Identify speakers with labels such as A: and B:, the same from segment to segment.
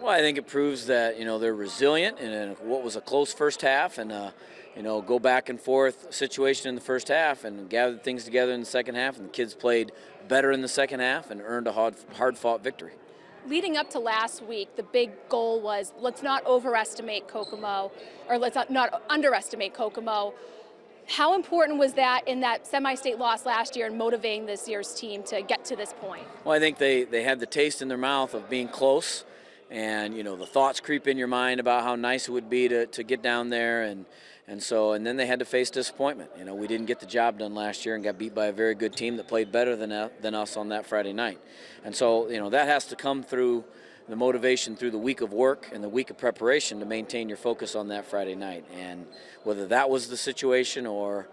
A: Well, I think it proves that they're resilient in what was a close first half, and go back and forth situation in the first half, and gathered things together in the second half, and the kids played better in the second half and earned a hard-fought victory.
B: Leading up to last week, the big goal was let's not overestimate Kokomo, or let's not underestimate Kokomo. How important was that in that semi-state loss last year and motivating this year's team to get to this point?
A: Well, I think they had the taste in their mouth of being close, and the thoughts creep in your mind about how nice it would be to get down there, and then they had to face disappointment. We didn't get the job done last year and got beat by a very good team that played better than us on that Friday night, and so that has to come through the motivation through the week of work and the week of preparation to maintain your focus on that Friday night. And whether that was the situation or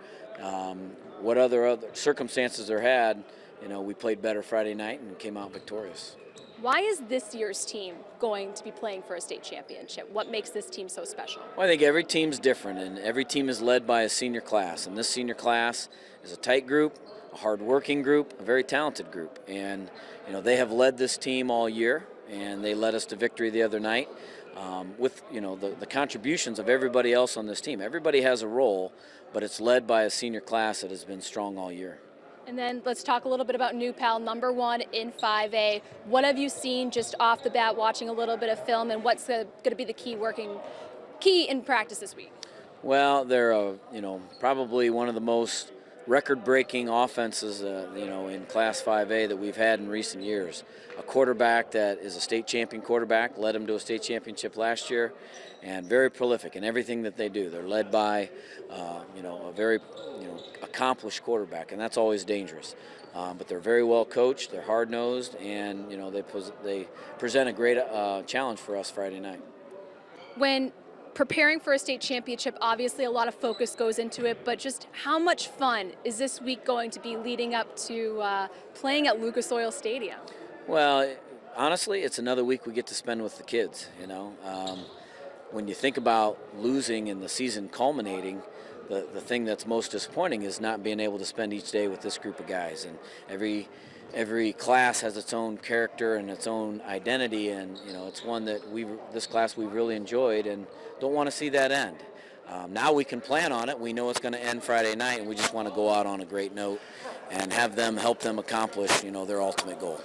A: what other circumstances there had, we played better Friday night and came out victorious.
B: Why is this year's team going to be playing for a state championship? What makes this team so special?
A: Well, I think every team's different, and every team is led by a senior class. And this senior class is a tight group, a hard-working group, a very talented group. And they have led this team all year, and they led us to victory the other night. With the contributions of everybody else on this team. Everybody has a role, but it's led by a senior class that has been strong all year.
B: And then let's talk a little bit about New Pal, #1 in 5A. What have you seen just off the bat, watching a little bit of film, and what's going to be the key in practice this week?
A: Well, they're probably one of the most record-breaking offenses in Class 5A that we've had in recent years. A quarterback that is a state champion quarterback, led them to a state championship last year, and very prolific in everything that they do. They're led by a very accomplished quarterback, and that's always dangerous. But they're very well coached, they're hard-nosed, and they present a great challenge for us Friday night.
B: When preparing for a state championship, obviously a lot of focus goes into it, but just how much fun is this week going to be leading up to playing at Lucas Oil Stadium?
A: Well, honestly, it's another week we get to spend with the kids. When you think about losing and the season culminating, the thing that's most disappointing is not being able to spend each day with this group of guys. And every class has its own character and its own identity, and it's one that this class we've really enjoyed and don't want to see that end. Now we can plan on it. We know it's going to end Friday night, and we just want to go out on a great note and help them accomplish their ultimate goal.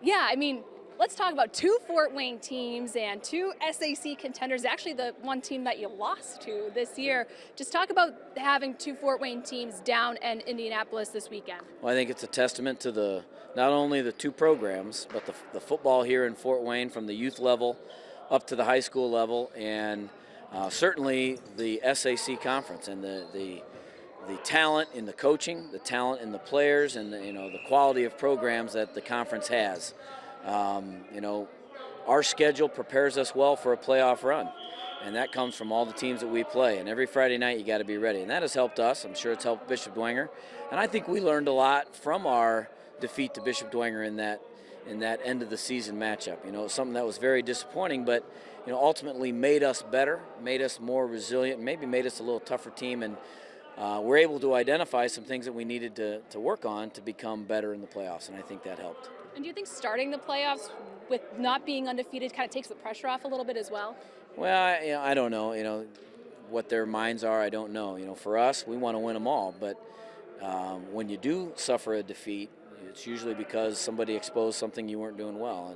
B: Yeah, I mean, let's talk about two Fort Wayne teams and two SAC contenders, actually the one team that you lost to this year. Just talk about having two Fort Wayne teams down in Indianapolis this weekend.
A: Well, I think it's a testament to not only the two programs, but the football here in Fort Wayne from the youth level up to the high school level, and certainly the SAC conference and the talent in the coaching, the talent in the players, and the quality of programs that the conference has. Our schedule prepares us well for a playoff run, and that comes from all the teams that we play. And every Friday night you got to be ready, and that has helped us. I'm sure it's helped Bishop Dwenger, and I think we learned a lot from our defeat to Bishop Dwenger in that end of the season matchup. Something that was very disappointing, but ultimately made us better, made us more resilient, and maybe made us a little tougher team, and we're able to identify some things that we needed to work on to become better in the playoffs, and I think that helped.
B: And do you think starting the playoffs with not being undefeated kind of takes the pressure off a little bit as well?
A: Well, I don't know. What their minds are. I don't know. For us, we want to win them all. But when you do suffer a defeat, it's usually because somebody exposed something you weren't doing well,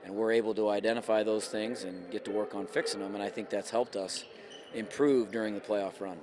A: and we're able to identify those things and get to work on fixing them. And I think that's helped us improve during the playoff run.